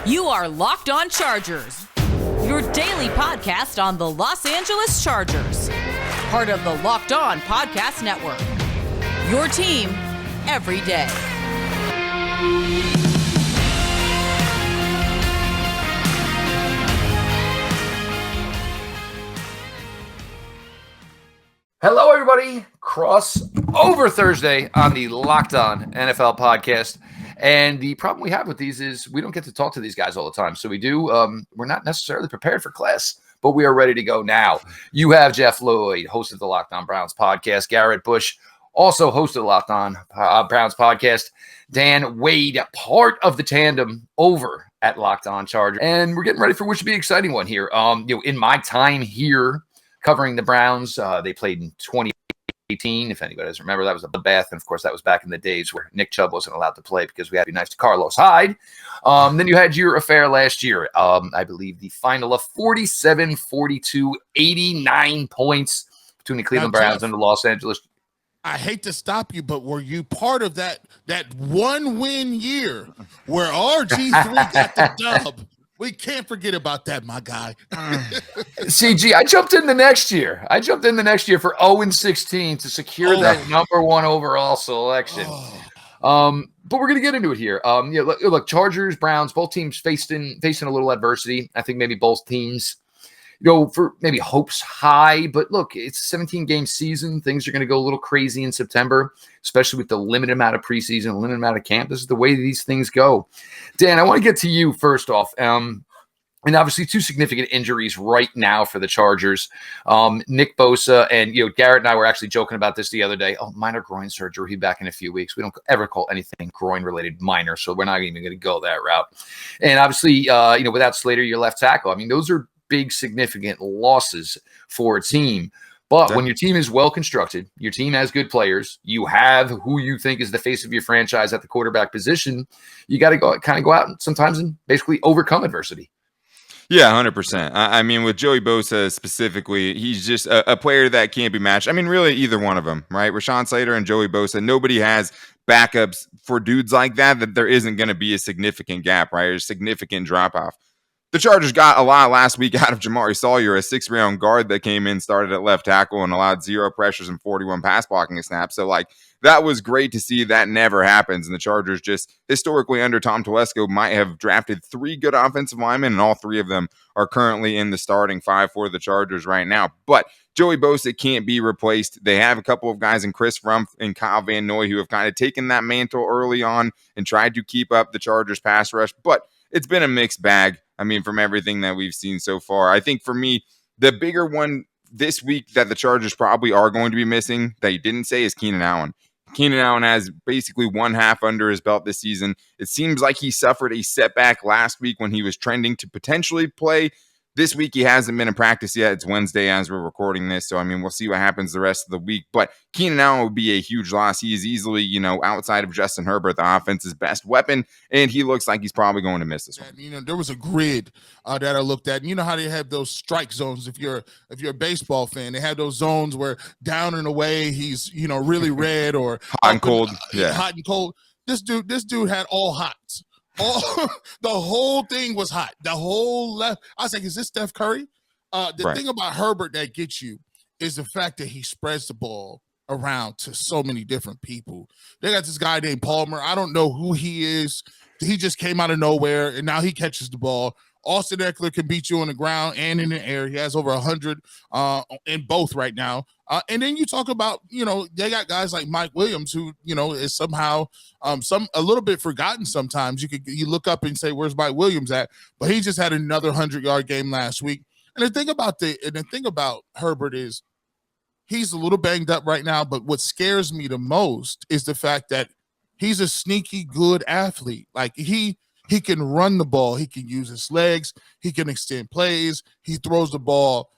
You are Locked On Chargers, your daily podcast on the Los Angeles Chargers. Part of the Locked On Podcast Network, your team every day. Hello, everybody. Crossover Thursday on the Locked On NFL podcast. And the problem we have with these is we don't get to talk to these guys all the time. So we do. We're not necessarily prepared for class, but we are ready to go now. You have Jeff Lloyd, host of the Locked On Browns podcast. Garrett Bush, also host of the Locked On Browns podcast. Dan Wade, part of the tandem over at Locked On Chargers. And we're getting ready for what should be an exciting one here. In my time here covering the Browns, they played in 2018. If anybody doesn't remember, that was a bloodbath. And of course, that was back in the days where Nick Chubb wasn't allowed to play because we had to be nice to Carlos Hyde. Then you had your affair last year. I believe the final of 47-42, 89 points between the Cleveland Browns and the Los Angeles. I hate to stop you, but were you part of that one win year where RG3 got the dub? We can't forget about that, my guy. CG, I jumped in the next year. For 0-16 to secure that number one overall selection. But we're going to get into it here. Look, Chargers, Browns, both teams facing a little adversity. I think maybe both teams, for maybe hopes high. But look, it's a 17-game season. Things are going to go a little crazy in September, especially with the limited amount of preseason, limited amount of camp. This is the way these things go. Dan, I want to get to you first off. And obviously two significant injuries right now for the Chargers. Nick Bosa and, Garrett and I were actually joking about this the other day. Minor groin surgery. He'll be back in a few weeks. We don't ever call anything groin-related minor, so we're not even going to go that route. And obviously, without Slater, your left tackle. I mean, those are big, significant losses for a team. But when your team is well-constructed, your team has good players, you have who you think is the face of your franchise at the quarterback position, you got to go out and sometimes and basically overcome adversity. Yeah, 100%. I mean, with Joey Bosa specifically, he's just a player that can't be matched. I mean, really, either one of them, right? Rashawn Slater and Joey Bosa, nobody has backups for dudes like that there isn't going to be a significant gap, right? Or a significant drop-off. The Chargers got a lot last week out of Jamaree Salyer, a 6th-round guard that came in, started at left tackle, and allowed 0 pressures and 41 pass blocking snaps. So, that was great to see. That never happens. And the Chargers just historically under Tom Telesco might have drafted 3 good offensive linemen, and all 3 of them are currently in the starting 5 for the Chargers right now. But Joey Bosa can't be replaced. They have a couple of guys in Chris Rumph and Kyle Van Noy who have kind of taken that mantle early on and tried to keep up the Chargers pass rush. But it's been a mixed bag. I mean, from everything that we've seen so far. I think for me, the bigger one this week that the Chargers probably are going to be missing that you didn't say is Keenan Allen. Keenan Allen has basically 1 half under his belt this season. It seems like he suffered a setback last week when he was trending to potentially play. This week, he hasn't been in practice yet. It's Wednesday as we're recording this. So, I mean, we'll see what happens the rest of the week. But Keenan Allen would be a huge loss. He is easily, outside of Justin Herbert, the offense's best weapon. And he looks like he's probably going to miss this one. There was a grid that I looked at. And you know how they have those strike zones if you're a baseball fan. They have those zones where down and away, he's, really red or hot and cold. Hot and cold. This dude had all hots. The whole thing was hot. The whole left. I was like, is this Steph Curry? The thing about Herbert that gets you is the fact that he spreads the ball around to so many different people. They got this guy named Palmer. I don't know who he is. He just came out of nowhere, and now he catches the ball. Austin Eckler can beat you on the ground and in the air. He has over 100 in both right now. And then you talk about, they got guys like Mike Williams who, is somehow a little bit forgotten sometimes. You look up and say, where's Mike Williams at? But he just had another 100-yard game last week. And the thing about Herbert is he's a little banged up right now, but what scares me the most is the fact that he's a sneaky good athlete. Like he can run the ball. He can use his legs. He can extend plays. He throws the ball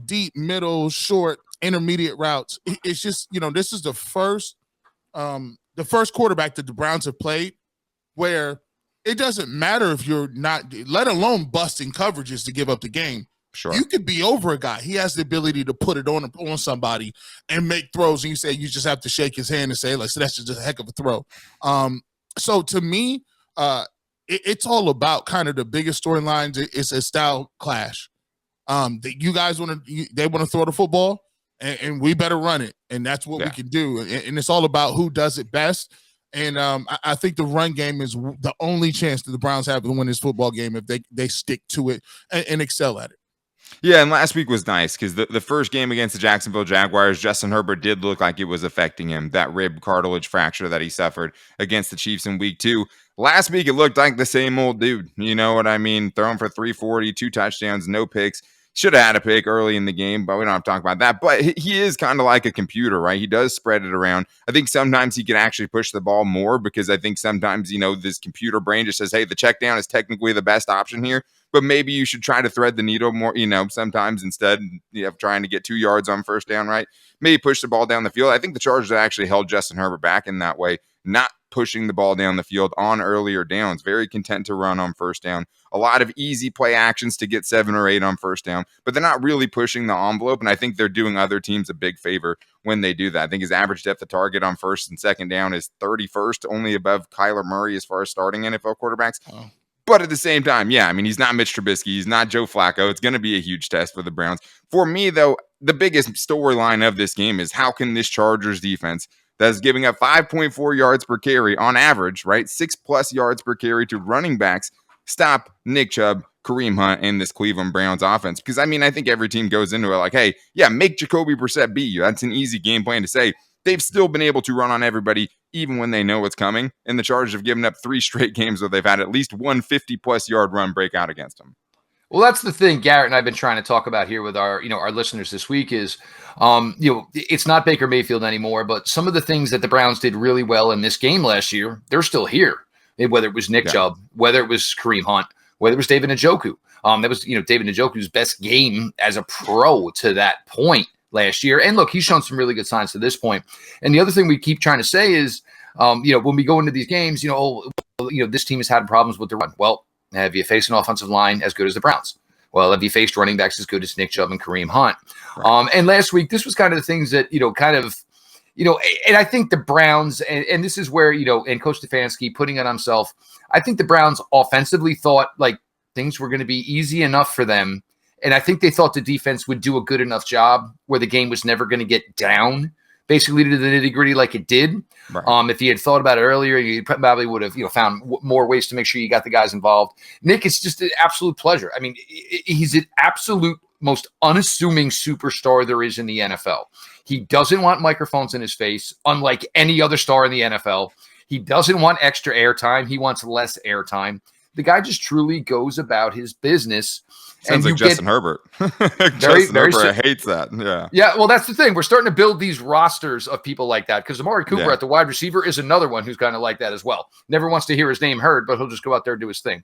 deep, middle, short, intermediate routes. It's just, this is the first quarterback that the Browns have played where it doesn't matter if you're not, let alone busting coverages to give up the game. Sure. You could be over a guy. He has the ability to put it on somebody and make throws. And you say you just have to shake his hand and say, so that's just a heck of a throw. So to me, it's all about kind of the biggest storylines. It's a style clash. That you guys they want to throw the football, and we better run it, and that's what we can do. And it's all about who does it best. And I think the run game is the only chance that the Browns have to win this football game if they stick to it and excel at it. Yeah, and last week was nice because the first game against the Jacksonville Jaguars, Justin Herbert did look like it was affecting him, that rib cartilage fracture that he suffered against the Chiefs in week 2. Last week, it looked like the same old dude. You know what I mean? Throwing for 340, 2 touchdowns, no picks. Should have had a pick early in the game, but we don't have to talk about that. But he is kind of like a computer, right? He does spread it around. I think sometimes he can actually push the ball more because I think sometimes, this computer brain just says, hey, the check down is technically the best option here, but maybe you should try to thread the needle more, sometimes instead of trying to get 2 yards on first down, right? Maybe push the ball down the field. I think the Chargers actually held Justin Herbert back in that way, not pushing the ball down the field on earlier downs. Very content to run on first down. A lot of easy play actions to get 7 or 8 on first down, but they're not really pushing the envelope, and I think they're doing other teams a big favor when they do that. I think his average depth of target on first and second down is 31st, only above Kyler Murray as far as starting NFL quarterbacks. Oh. But at the same time, he's not Mitch Trubisky. He's not Joe Flacco. It's going to be a huge test for the Browns. For me, though, the biggest storyline of this game is how can this Chargers defense that's giving up 5.4 yards per carry on average, right? 6+ yards per carry to running backs, stop Nick Chubb, Kareem Hunt, and this Cleveland Browns offense. Because, I think every team goes into it like, hey, make Jacoby Brissett beat you. That's an easy game plan to say. They've still been able to run on everybody, even when they know what's coming. And the Chargers have given up 3 straight games where they've had at least one 50+ yard run break out against them. Well, that's the thing Garrett and I've been trying to talk about here with our listeners this week is, it's not Baker Mayfield anymore, but some of the things that the Browns did really well in this game last year, they're still here. Whether it was Nick Chubb, whether it was Kareem Hunt, whether it was David Njoku. That was, David Njoku's best game as a pro to that point last year. And look, he's shown some really good signs to this point. And the other thing we keep trying to say is, when we go into these games, this team has had problems with the run. Well, have you faced an offensive line as good as the Browns? Well, have you faced running backs as good as Nick Chubb and Kareem Hunt? Right. And last week, this was kind of the things that, and I think the Browns, and this is where, and Coach Stefanski putting it on himself, I think the Browns offensively thought like things were going to be easy enough for them. And I think they thought the defense would do a good enough job where the game was never going to get down basically to the nitty-gritty like it did. Right. If he had thought about it earlier, you probably would have found more ways to make sure you got the guys involved. Nick, it's just an absolute pleasure. I mean, he's an absolute most unassuming superstar there is in the NFL. He doesn't want microphones in his face, unlike any other star in the NFL. He doesn't want extra airtime. He wants less airtime. The guy just truly goes about his business. Sounds like Justin Herbert. Justin Herbert hates that. Yeah. Yeah. Well, that's the thing. We're starting to build these rosters of people like that because Amari Cooper at the wide receiver is another one who's kind of like that as well. Never wants to hear his name heard, but he'll just go out there and do his thing.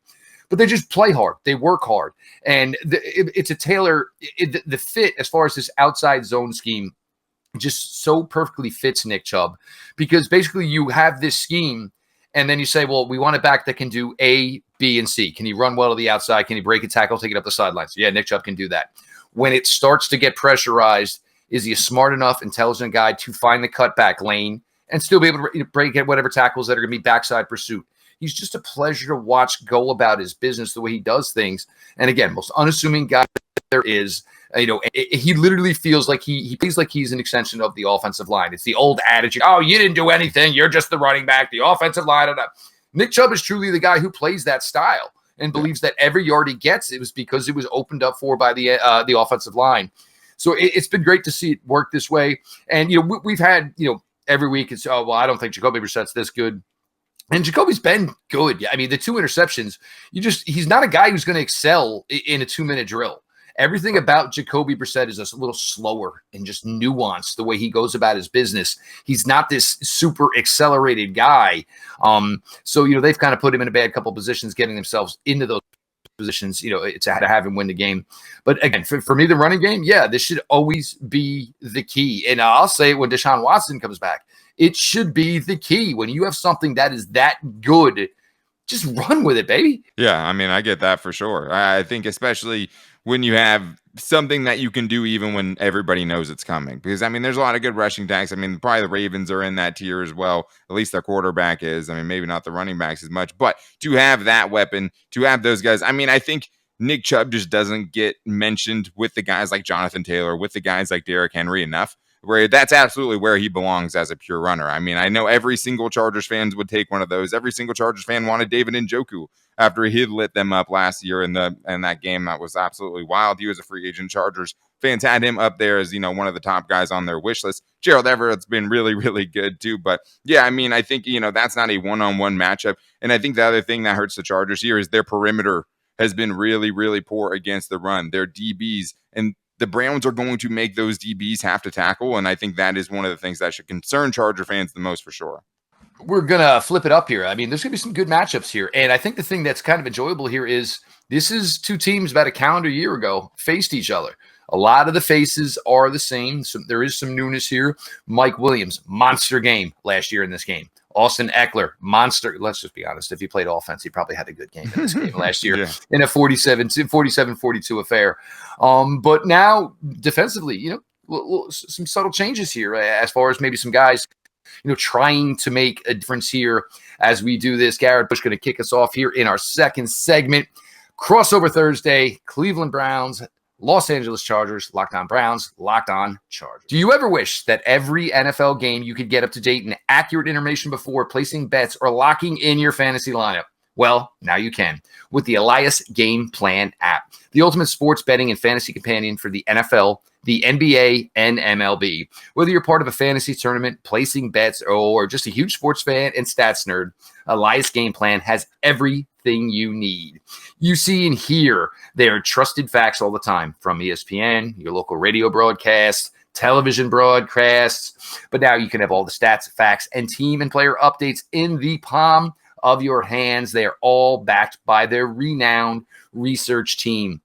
But they just play hard. They work hard. And it's a the fit as far as this outside zone scheme just so perfectly fits Nick Chubb because basically you have this scheme and then you say, well, we want a back that can do A, B, and C. Can he run well to the outside? Can he break a tackle, take it up the sidelines? Yeah, Nick Chubb can do that. When it starts to get pressurized, is he a smart enough, intelligent guy to find the cutback lane and still be able to break at whatever tackles that are going to be backside pursuit? He's just a pleasure to watch go about his business the way he does things. And again, most unassuming guy there is. He literally feels like he plays like he's an extension of the offensive line. It's the old attitude. Oh, you didn't do anything. You're just the running back, the offensive line. Nick Chubb is truly the guy who plays that style and believes that every yard he gets, it was because it was opened up for by the offensive line. So it's been great to see it work this way. And, we've had, every week it's, I don't think Jacoby Brissett's this good. And Jacoby's been good. I mean, the 2 interceptions, he's not a guy who's going to excel in a 2-minute drill. Everything about Jacoby Brissett is a little slower and just nuanced the way he goes about his business. He's not this super accelerated guy. So they've kind of put him in a bad couple positions, getting themselves into those positions, to have him win the game. But again, for me, the running game, this should always be the key. And I'll say it when Deshaun Watson comes back, it should be the key. When you have something that is that good, just run with it, baby. Yeah, I mean, I get that for sure. I think especially when you have something that you can do even when everybody knows it's coming. Because, I mean, there's a lot of good rushing attacks. I mean, probably the Ravens are in that tier as well. At least their quarterback is. I mean, maybe not the running backs as much. But to have that weapon, to have those guys, I mean, I think Nick Chubb just doesn't get mentioned with the guys like Jonathan Taylor, with the guys like Derrick Henry enough, where that's absolutely where he belongs as a pure runner. I mean, I know every single Chargers fans would take one of those. Every single Chargers fan wanted David Njoku after he had lit them up last year in that game. That was absolutely wild. He was a free agent. Chargers fans had him up there as, one of the top guys on their wish list. Gerald Everett's been really, really good too. But yeah, I mean, I think, that's not a one-on-one matchup. And I think the other thing that hurts the Chargers here is their perimeter has been really, really poor against the run. Their DBs, and the Browns are going to make those DBs have to tackle. And I think that is one of the things that should concern Charger fans the most for sure. We're going to flip it up here. I mean, there's going to be some good matchups here. And I think the thing that's kind of enjoyable here is this is two teams about a calendar year ago faced each other. A lot of the faces are the same. So there is some newness here. Mike Williams, monster game last year in this game. Austin Eckler, monster. Let's just be honest. If he played offense, he probably had a good game in this game last year in a 47-42 affair. But now defensively, some subtle changes here as far as maybe some guys, trying to make a difference here as we do this. Garrett Bush going to kick us off here in our second segment. Crossover Thursday, Cleveland Browns, Los Angeles Chargers, Locked On Browns, Locked On Chargers. Do you ever wish that every NFL game you could get up to date and accurate information before placing bets or locking in your fantasy lineup? Well, now you can with the Elias Game Plan app, the ultimate sports betting and fantasy companion for the NFL, the NBA, and MLB. Whether you're part of a fantasy tournament, placing bets, or just a huge sports fan and stats nerd, Elias Game Plan has everything you need. You see and hear their trusted facts all the time from ESPN, your local radio broadcasts, television broadcasts. But now you can have all the stats, facts, and team and player updates in the palm of your hands. They are all backed by their renowned research team.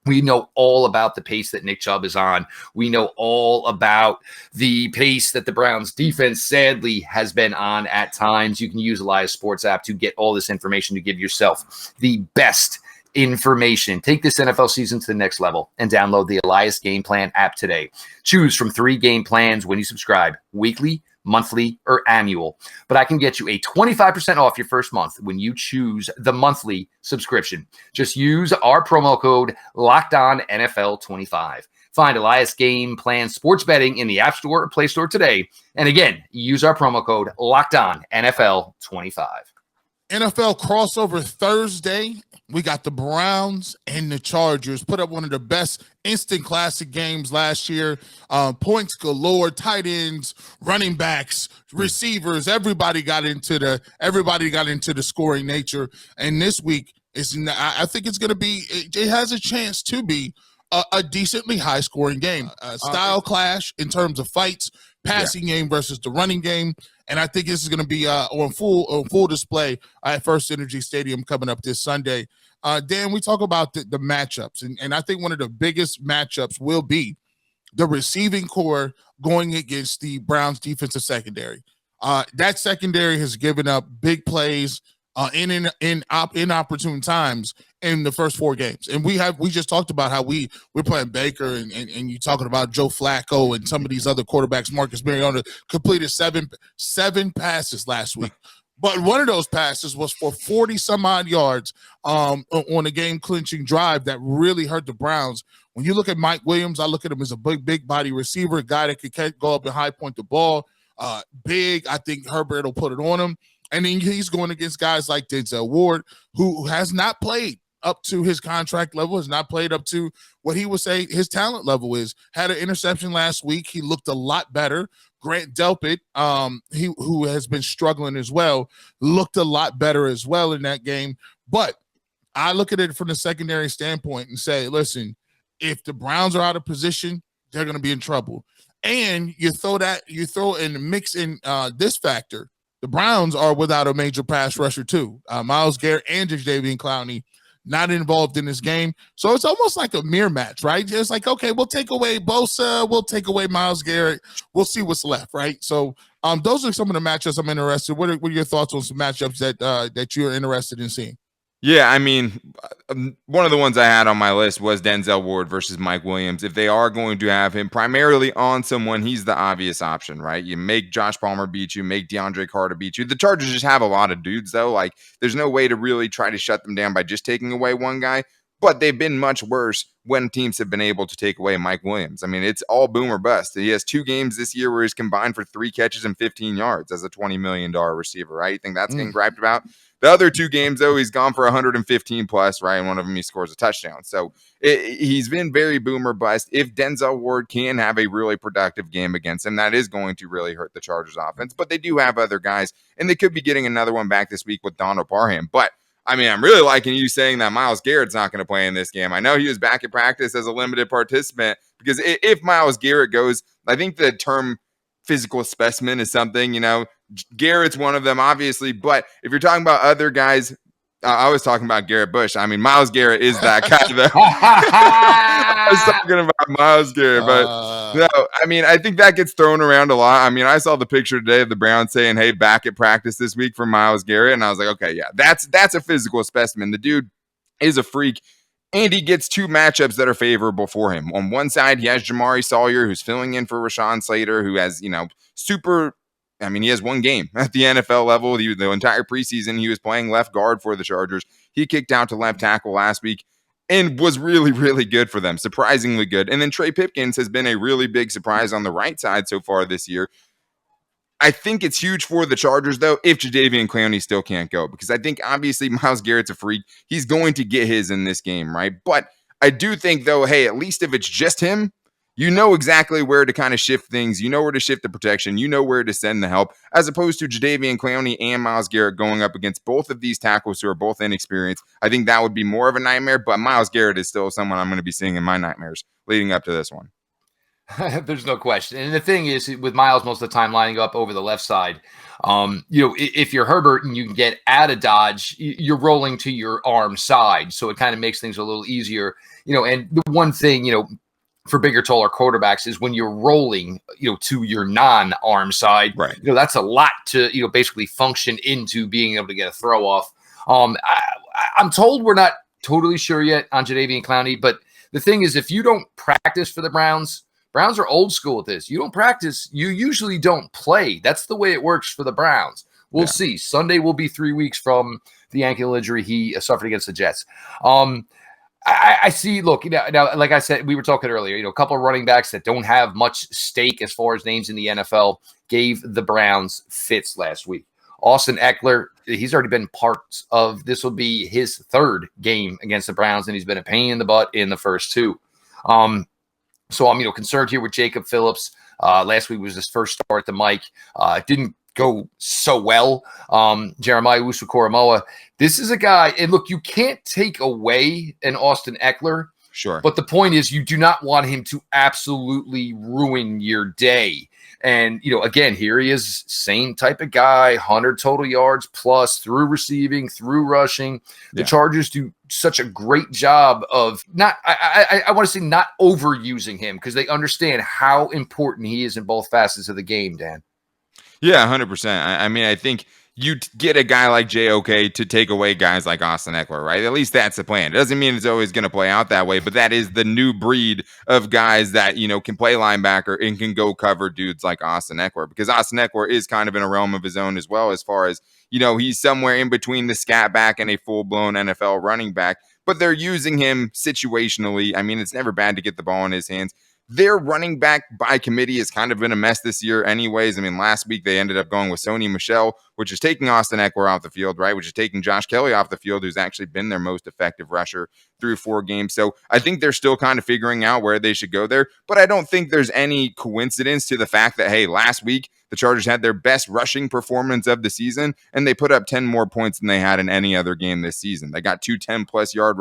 We know all about the pace that Nick Chubb is on. We know all about the pace that the Browns defense sadly has been on at times. You can use Elias Sports app to get all this information to give yourself the best information. Take this NFL season to the next level and download the Elias Game Plan app today. Choose from 3 game plans when you subscribe: weekly, monthly, or annual. But I can get you a 25% off your first month when you choose the monthly subscription. Just use our promo code LOCKEDONNFL25. Find Elias Game Plan Sports Betting in the App Store or Play Store today. And again, use our promo code LOCKEDONNFL25. NFL crossover Thursday. We got the Browns and the Chargers. Put up one of the best instant classic games last year. Points galore, tight ends, running backs, receivers. Everybody got into the scoring nature. And this week I think it's going to be. It has a chance to be a decently high scoring game. Style clash in terms of fights, passing game versus the running game. And I think this is going to be on full display at First Energy Stadium coming up this Sunday. Dan, we talk about the matchups, and I think one of the biggest matchups will be the receiving core going against the Browns' defensive secondary. That secondary has given up big plays in inopportune times in the first 4 games. And we just talked about how we're playing Baker and you talking about Joe Flacco and some of these other quarterbacks. Marcus Mariota completed seven passes last week. But one of those passes was for 40 some odd yards on a game clinching drive that really hurt the Browns. When you look at Mike Williams, I look at him as a big body receiver, a guy that could go up and high point the ball. Big, I think Herbert will put it on him. And then he's going against guys like Denzel Ward, who has not played up to his contract level, has not played up to what he would say his talent level is. Had an interception last week. He looked a lot better. Grant Delpit, who has been struggling as well, looked a lot better as well in that game. But I look at it from the secondary standpoint and say, listen, if the Browns are out of position, they're going to be in trouble. And you throw in the mix in this factor. The Browns are without a major pass rusher too. Myles Garrett and Jadeveon Clowney not involved in this game. So it's almost like a mirror match, right? It's like, okay, we'll take away Bosa, we'll take away Myles Garrett, we'll see what's left, right? So those are some of the matchups I'm interested in. What are your thoughts on some matchups that you're interested in seeing? Yeah, I mean, one of the ones I had on my list was Denzel Ward versus Mike Williams. If they are going to have him primarily on someone, he's the obvious option, right? You make Josh Palmer beat you, make DeAndre Carter beat you. The Chargers just have a lot of dudes, though. Like, there's no way to really try to shut them down by just taking away one guy. But they've been much worse when teams have been able to take away Mike Williams. I mean, it's all boom or bust. He has 2 games this year where he's combined for 3 catches and 15 yards as a $20 million receiver, right? You think that's getting griped about? The other 2 games, though, he's gone for 115 plus, right? And one of them he scores a touchdown. So he's been very boomer bust. If Denzel Ward can have a really productive game against him, that is going to really hurt the Chargers offense. But they do have other guys, and they could be getting another one back this week with Donald Parham. But I mean, I'm really liking you saying that Myles Garrett's not going to play in this game. I know he was back at practice as a limited participant because if Myles Garrett goes, I think the term physical specimen is something, Garrett's one of them, obviously. But if you're talking about other guys, I was talking about Garrett Bush. I mean, Myles Garrett is that guy, though. I was talking about Myles Garrett, but no, I mean, I think that gets thrown around a lot. I mean, I saw the picture today of the Browns saying, "Hey, back at practice this week for Myles Garrett," and I was like, "Okay, yeah, that's a physical specimen. The dude is a freak." And he gets 2 matchups that are favorable for him. On one side, he has Jamaree Salyer, who's filling in for Rashawn Slater, who has, he has 1 game at the NFL level. The entire preseason, he was playing left guard for the Chargers. He kicked out to left tackle last week and was really, really good for them, surprisingly good. And then Trey Pipkins has been a really big surprise on the right side so far this year. I think it's huge for the Chargers, though, if Jadeveon Clowney still can't go, because I think obviously Myles Garrett's a freak. He's going to get his in this game, right? But I do think, though, hey, at least if it's just him, you know exactly where to kind of shift things. You know where to shift the protection. You know where to send the help, as opposed to Jadeveon Clowney and Myles Garrett going up against both of these tackles who are both inexperienced. I think that would be more of a nightmare, but Myles Garrett is still someone I'm going to be seeing in my nightmares leading up to this one. There's no question. And the thing is, with Myles most of the time lining up over the left side, if you're Herbert and you can get out of dodge, you're rolling to your arm side. So it kind of makes things a little easier, and the one thing, for bigger, taller quarterbacks is when you're rolling, to your non-arm side, right? That's a lot to, basically function into being able to get a throw off. I'm told we're not totally sure yet on Jadeveon Clowney, but the thing is, if you don't practice for the Browns are old school with this. You don't practice, you usually don't play. That's the way it works for the Browns. We'll see. Sunday will be 3 weeks from the ankle injury he suffered against the Jets. I see, look, now, like I said, we were talking earlier, a couple of running backs that don't have much stake as far as names in the NFL gave the Browns fits last week. Austin Eckler, he's already been part of, this will be his 3rd game against the Browns, and he's been a pain in the butt in the first 2. So I'm, concerned here with Jacob Phillips. Last week was his first start at the mic. Didn't go so well. Jeremiah Owusu-Koramoah. This is a guy, and look, you can't take away an Austin Eckler. Sure. But the point is, you do not want him to absolutely ruin your day. And, again, here he is, same type of guy, 100 total yards plus through receiving, through rushing. The Chargers do such a great job of I want to say not overusing him, because they understand how important he is in both facets of the game, Dan. Yeah, 100%. I mean, I think you get a guy like JOK to take away guys like Austin Eckler, right? At least that's the plan. It doesn't mean it's always going to play out that way, but that is the new breed of guys that, can play linebacker and can go cover dudes like Austin Eckler, because Austin Eckler is kind of in a realm of his own as well, as far as, he's somewhere in between the scat back and a full-blown NFL running back, but they're using him situationally. I mean, it's never bad to get the ball in his hands. Their running back by committee has kind of been a mess this year anyways. I mean, last week they ended up going with Sony Michel, which is taking Austin Eckler off the field, right? Which is taking Josh Kelly off the field, who's actually been their most effective rusher through 4 games. So I think they're still kind of figuring out where they should go there. But I don't think there's any coincidence to the fact that, hey, last week the Chargers had their best rushing performance of the season, and they put up 10 more points than they had in any other game this season. They got 2 10-plus yard,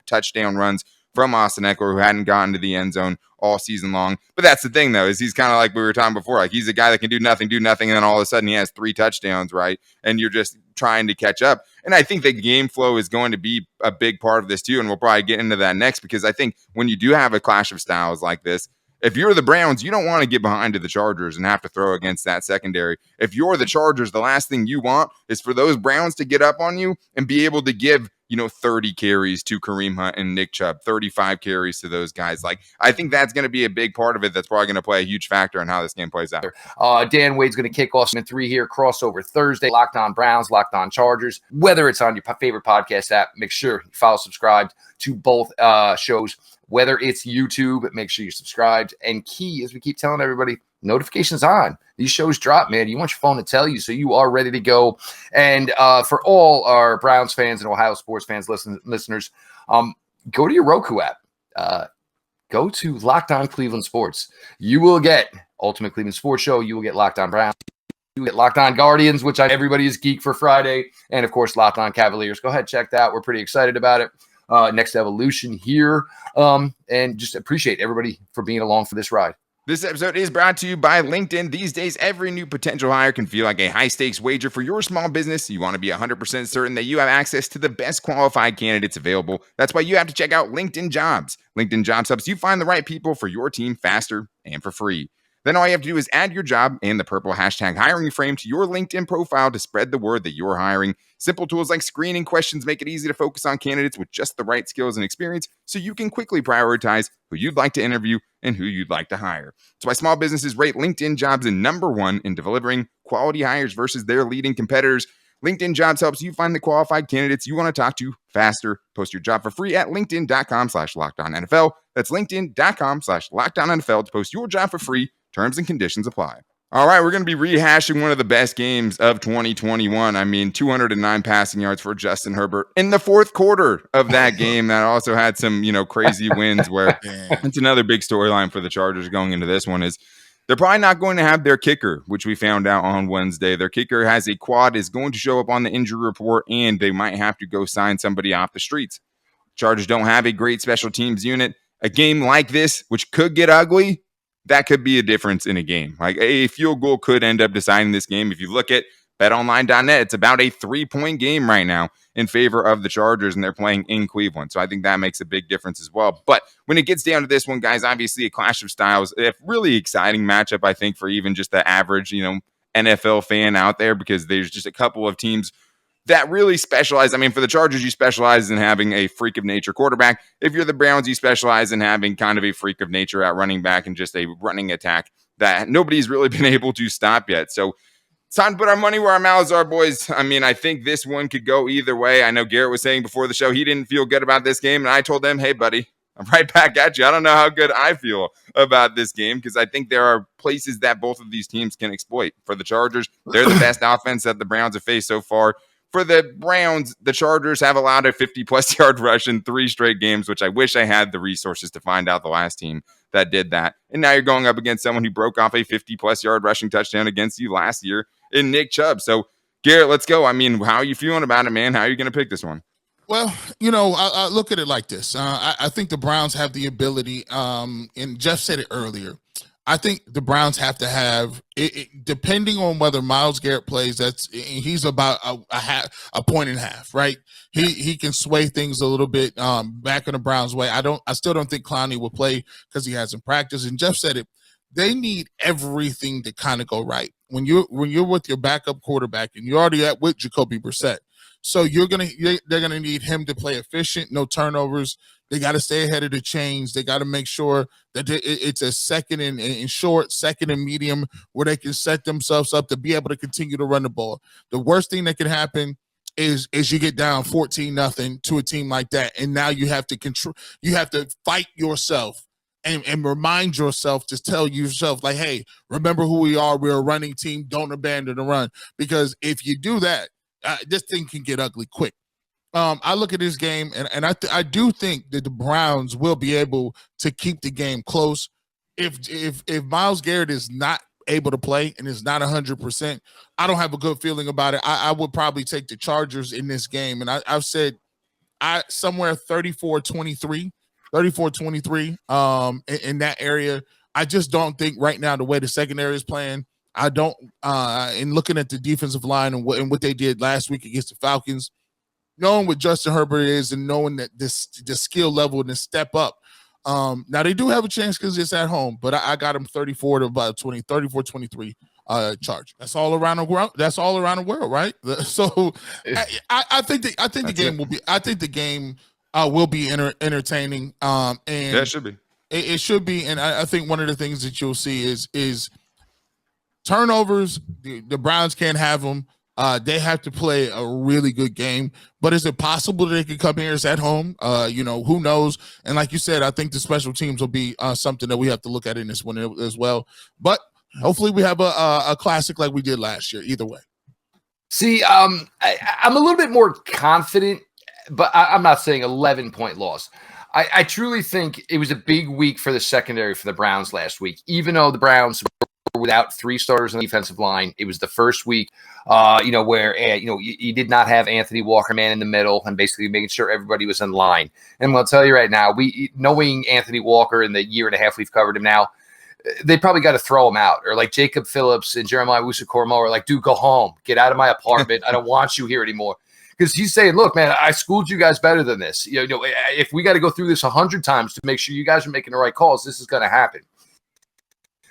touchdown runs from Austin Eckler, who hadn't gotten to the end zone all season long. But that's the thing, though, is he's kind of like we were talking before. Like, he's a guy that can do nothing, and then all of a sudden he has 3 touchdowns, right? And you're just trying to catch up. And I think the game flow is going to be a big part of this too, and we'll probably get into that next, because I think when you do have a clash of styles like this, if you're the Browns, you don't want to get behind to the Chargers and have to throw against that secondary. If you're the Chargers, the last thing you want is for those Browns to get up on you and be able to give 30 carries to Kareem Hunt and Nick Chubb, 35 carries to those guys. Like, I think that's going to be a big part of it. That's probably going to play a huge factor in how this game plays out. Dan Wade's going to kick off some 3 here, crossover Thursday, Locked On Browns, Locked On Chargers. Whether it's on your favorite podcast app, make sure you follow, subscribe to both shows. Whether it's YouTube, make sure you're subscribed. And key, as we keep telling everybody, notifications on. These shows drop, man. You want your phone to tell you, so you are ready to go. And for all our Browns fans and Ohio sports fans listeners, go to your Roku app. Go to Locked On Cleveland Sports. You will get Ultimate Cleveland Sports Show. You will get Locked On Browns. You get Locked On Guardians, which everybody is geek for Friday. And, of course, Locked On Cavaliers. Go ahead, check that. We're pretty excited about it. Next evolution here. And just appreciate everybody for being along for this ride. This episode is brought to you by LinkedIn. These days, every new potential hire can feel like a high-stakes wager for your small business. You want to be 100% certain that you have access to the best qualified candidates available. That's why you have to check out LinkedIn Jobs. LinkedIn Jobs helps you find the right people for your team faster and for free. Then all you have to do is add your job and the purple hashtag hiring frame to your LinkedIn profile to spread the word that you're hiring. Simple tools like screening questions make it easy to focus on candidates with just the right skills and experience so you can quickly prioritize who you'd like to interview and who you'd like to hire. That's why small businesses rate LinkedIn Jobs in #1 in delivering quality hires versus their leading competitors. LinkedIn Jobs helps you find the qualified candidates you want to talk to faster. Post your job for free at linkedin.com/LockedOnNFL. That's linkedin.com/LockedOnNFL to post your job for free. Terms and conditions apply. All right, we're going to be rehashing one of the best games of 2021. I mean, 209 passing yards for Justin Herbert in the fourth quarter of that game. That also had some, crazy wins where it's another big storyline for the Chargers going into this one is they're probably not going to have their kicker, which we found out on Wednesday. Their kicker has a quad, is going to show up on the injury report, and they might have to go sign somebody off the streets. Chargers don't have a great special teams unit. A game like this, which could get ugly, that could be a difference in a game. Like a field goal could end up deciding this game. If you look at betonline.net, it's about a 3-point game right now in favor of the Chargers, and they're playing in Cleveland. So I think that makes a big difference as well. But when it gets down to this one, guys, obviously a clash of styles, a really exciting matchup, I think, for even just the average, NFL fan out there, because there's just a couple of teams that really specialize. I mean, for the Chargers, you specialize in having a freak of nature quarterback. If you're the Browns, you specialize in having kind of a freak of nature at running back and just a running attack that nobody's really been able to stop yet. So it's time to put our money where our mouths are, boys. I mean, I think this one could go either way. I know Garrett was saying before the show he didn't feel good about this game, and I told him, hey, buddy, I'm right back at you. I don't know how good I feel about this game because I think there are places that both of these teams can exploit. For the Chargers, they're the best offense that the Browns have faced so far. For the Browns, the Chargers have allowed a 50-plus yard rush in 3 straight games, which I wish I had the resources to find out the last team that did that. And now you're going up against someone who broke off a 50-plus yard rushing touchdown against you last year in Nick Chubb. So, Garrett, let's go. I mean, how are you feeling about it, man? How are you going to pick this one? Well, I look at it like this. I think the Browns have the ability, and Jeff said it earlier, I think the Browns have to have it, depending on whether Myles Garrett plays. He's about a point and a half, right? He can sway things a little bit back in the Browns' way. I still don't think Clowney will play because he hasn't practiced. And Jeff said it. They need everything to kind of go right when you're with your backup quarterback and you're already with Jacoby Brissett. So they're gonna need him to play efficient, no turnovers. They got to stay ahead of the chains. They got to make sure that it's a second and short, second and medium, where they can set themselves up to be able to continue to run the ball. The worst thing that can happen is you get down 14-0 to a team like that, and now you have to control. You have to fight yourself and remind yourself to tell yourself, like, hey, remember who we are. We're a running team. Don't abandon the run, because if you do that, this thing can get ugly quick. I look at this game, and I do think that the Browns will be able to keep the game close. If Myles Garrett is not able to play and is not 100%, I don't have a good feeling about it. I would probably take the Chargers in this game, and I've said somewhere 34-23, in that area. I just don't think right now, the way the secondary is playing, I don't. In looking at the defensive line and what they did last week against the Falcons, knowing what Justin Herbert is and knowing that the skill level and the step up. Now they do have a chance because it's at home, but I got them 34-23. charge. That's all around the world. That's all around the world, right? So I think the game will be. I think the game will be entertaining. And it should be. It should be. And I think one of the things that you'll see is turnovers. The Browns can't have them. They have to play a really good game. But is it possible that they could come here? It's at home. Who knows? And like you said, I think the special teams will be something that we have to look at in this one as well. But hopefully we have a classic like we did last year. Either way. See, I'm a little bit more confident, but I'm not saying 11-point loss. I truly think it was a big week for the secondary for the Browns last week. Even though the Browns were without 3 starters on the defensive line, it was the first week, where you did not have Anthony Walker man in the middle and basically making sure everybody was in line. And I'll tell you right now, knowing Anthony Walker in the year and a half we've covered him now, they probably got to throw him out. Or like Jacob Phillips and Jeremiah Wusu-Koroma are like, dude, go home. Get out of my apartment. I don't want you here anymore. Because he's saying, look, man, I schooled you guys better than this. If we got to go through this 100 times to make sure you guys are making the right calls, this is going to happen.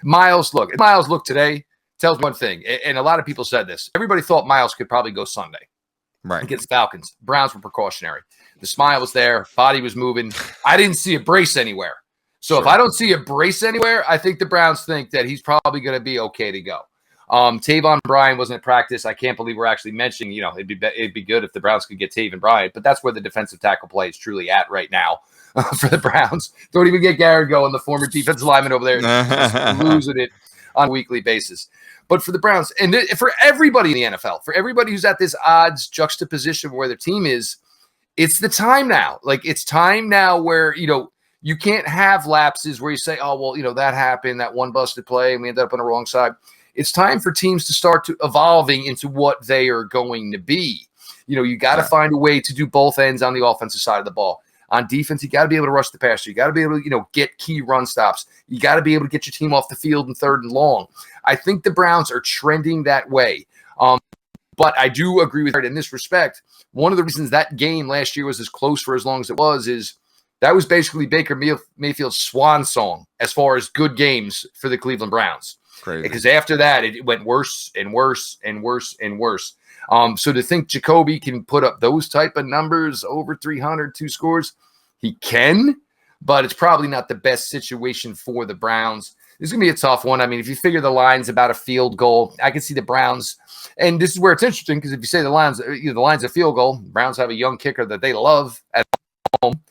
Myles look today tells one thing, and a lot of people said this. Everybody thought Myles could probably go Sunday against Falcons. Browns were precautionary. The smile was there. Body was moving. I didn't see a brace anywhere. So if I don't see a brace anywhere, I think the Browns think that he's probably going to be okay to go. Taven Bryan wasn't at practice. I can't believe we're actually mentioning, it'd be good if the Browns could get Taven Bryan, but that's where the defensive tackle play is truly at right now for the Browns. Don't even get Garrett going, the former defensive lineman over there, just losing it on a weekly basis. But for the Browns, and for everybody in the NFL, for everybody who's at this odds juxtaposition where their team is, it's the time now. Like, it's time now where, you can't have lapses where you say, oh, well, that happened, that one busted play, and we ended up on the wrong side. It's time for teams to start to evolving into what they are going to be. You got to find a way to do both ends on the offensive side of the ball. On defense, you got to be able to rush the passer. You got to be able to, get key run stops. You got to be able to get your team off the field in 3rd and long. I think the Browns are trending that way. But I do agree with her in this respect. One of the reasons that game last year was as close for as long as it was is that was basically Baker Mayfield's swan song as far as good games for the Cleveland Browns. Crazy. Because after that, it went worse and worse and worse and worse. So to think Jacoby can put up those type of numbers over 300, 2 scores, he can, but it's probably not the best situation for the Browns. This is going to be a tough one. I mean, if you figure the line's about a field goal, I can see the Browns. And this is where it's interesting because if you say the line's a field goal, Browns have a young kicker that they love at home.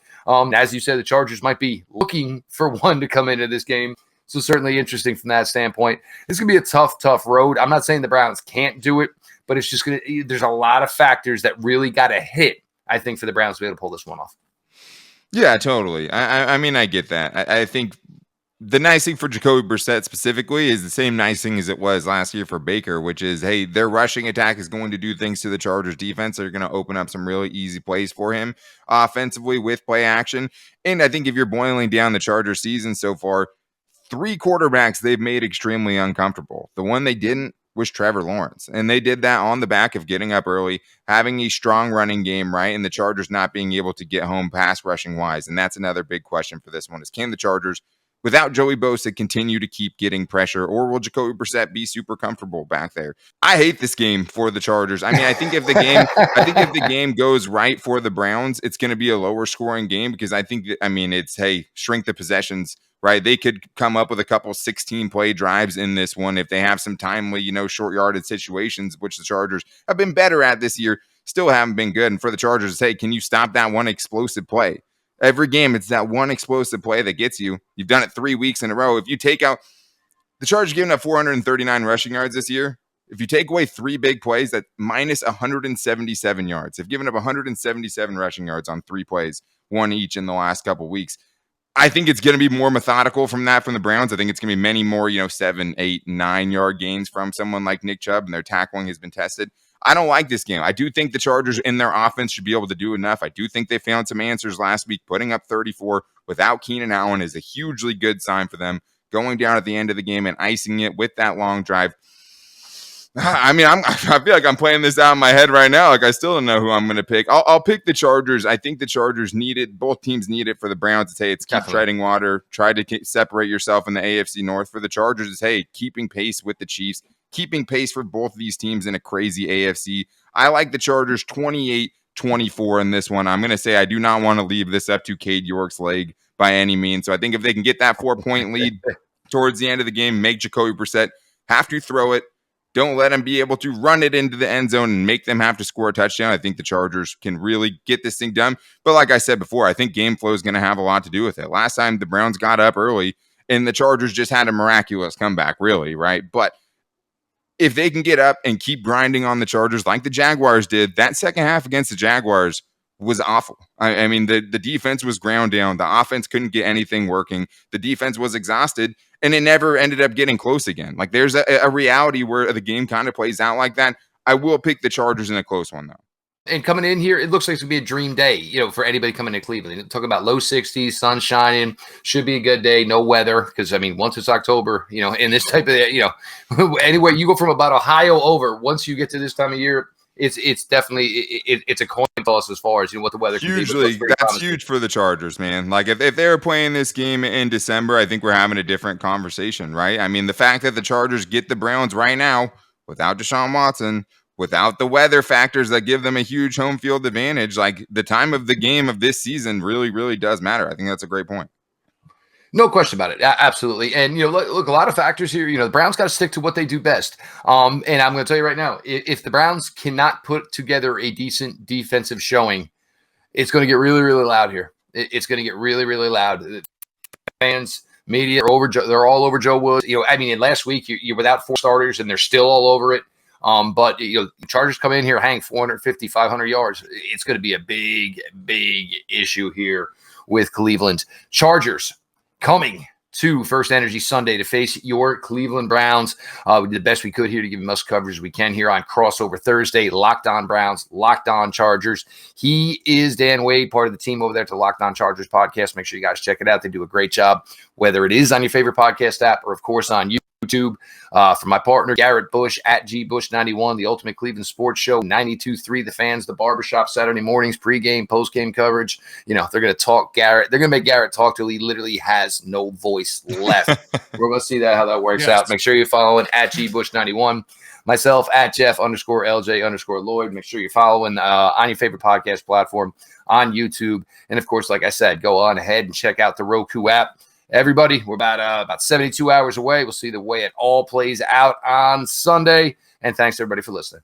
As you said, the Chargers might be looking for one to come into this game. So certainly interesting from that standpoint. It's going to be a tough road. I'm not saying the Browns can't do it, but it's just there's a lot of factors that really got to hit, I think, for the Browns to be able to pull this one off. Yeah, totally. I mean, I get that. I think the nice thing for Jacoby Brissett specifically is the same nice thing as it was last year for Baker, which is, hey, their rushing attack is going to do things to the Chargers defense. They're going to open up some really easy plays for him offensively with play action. And I think if you're boiling down the Chargers season so far, 3 quarterbacks they've made extremely uncomfortable. The one they didn't was Trevor Lawrence. And they did that on the back of getting up early, having a strong running game, right? And the Chargers not being able to get home pass rushing wise. And that's another big question for this one is, can the Chargers, without Joey Bosa, continue to keep getting pressure, or will Jacoby Brissett be super comfortable back there? I hate this game for the Chargers. I mean, I think if the game goes right for the Browns, it's going to be a lower scoring game because it's, hey, shrink the possessions, right? They could come up with a couple 16-play drives in this one if they have some timely, short yarded situations, which the Chargers have been better at this year, still haven't been good. And for the Chargers to say, can you stop that one explosive play? Every game, it's that one explosive play that gets you. You've done it 3 weeks in a row. If you take out the Chargers giving up 439 rushing yards this year, if you take away 3 big plays, that's minus 177 yards. They've given up 177 rushing yards on 3 plays, 1 each in the last couple of weeks. I think it's going to be more methodical from the Browns. I think it's going to be many more, 7, 8, 9 yard gains from someone like Nick Chubb, and their tackling has been tested. I don't like this game. I do think the Chargers in their offense should be able to do enough. I do think they found some answers last week. Putting up 34 without Keenan Allen is a hugely good sign for them. Going down at the end of the game and icing it with that long drive. I mean, I feel like I'm playing this out in my head right now. Like, I still don't know who I'm going to pick. I'll pick the Chargers. I think the Chargers need it. Both teams need it for the Browns to say it's keep treading water. Try to separate yourself in the AFC North. For the Chargers, is, hey, keeping pace with the Chiefs. keeping pace for both of these teams in a crazy AFC. I like the Chargers 28-24 in this one. I'm going to say I do not want to leave this up to Cade York's leg by any means. So I think if they can get that 4-point lead towards the end of the game, make Jacoby Brissett have to throw it. Don't let him be able to run it into the end zone and make them have to score a touchdown. I think the Chargers can really get this thing done. But like I said before, I think game flow is going to have a lot to do with it. Last time the Browns got up early and the Chargers just had a miraculous comeback, really, right? But if they can get up and keep grinding on the Chargers like the Jaguars did, that second half against the Jaguars was awful. I mean, the defense was ground down. The offense couldn't get anything working. The defense was exhausted, and it never ended up getting close again. Like, there's a reality where the game kind of plays out like that. I will pick the Chargers in a close one, though. And coming in here, it looks like it's going to be a dream day, for anybody coming to Cleveland. Talking about low 60s, sun shining, should be a good day, no weather. Because, once it's October, in this type of, anyway, you go from about Ohio over, once you get to this time of year, it's definitely, it's a coin toss as far as, what the weather can be. Hugely, that's huge for the Chargers, man. Like, if they were playing this game in December, I think we're having a different conversation, right? I mean, the fact that the Chargers get the Browns right now without Deshaun Watson, without the weather factors that give them a huge home field advantage, like the time of the game of this season really, really does matter. I think that's a great point. No question about it. Absolutely. And, look, a lot of factors here. The Browns got to stick to what they do best. And I'm going to tell you right now, if the Browns cannot put together a decent defensive showing, it's going to get really, really loud here. It's going to get really, really loud. Fans, media, they're all over Joe Woods. In last week, you're without 4 starters, and they're still all over it. But Chargers come in here, hang 450, 500 yards. It's going to be a big, big issue here with Cleveland. Chargers coming to First Energy Sunday to face your Cleveland Browns. We did the best we could here to give you much coverage as we can here on Crossover Thursday. Locked On Browns, Locked On Chargers. He is Dan Wade, part of the team over there at the Locked On Chargers podcast. Make sure you guys check it out. They do a great job, whether it is on your favorite podcast app or, of course, on YouTube. For my partner, Garrett Bush at GBush91, the Ultimate Cleveland Sports Show, 92.3 The Fans, the Barbershop, Saturday mornings, pregame, postgame coverage. They're going to talk Garrett. They're going to make Garrett talk till he literally has no voice left. We're going to see how that works out. Make sure you're following at GBush91. Myself at Jeff_LJ_Lloyd. Make sure you're following on your favorite podcast platform on YouTube. And, of course, like I said, go on ahead and check out the Roku app. Everybody, we're about 72 hours away. We'll see the way it all plays out on Sunday. And thanks, everybody, for listening.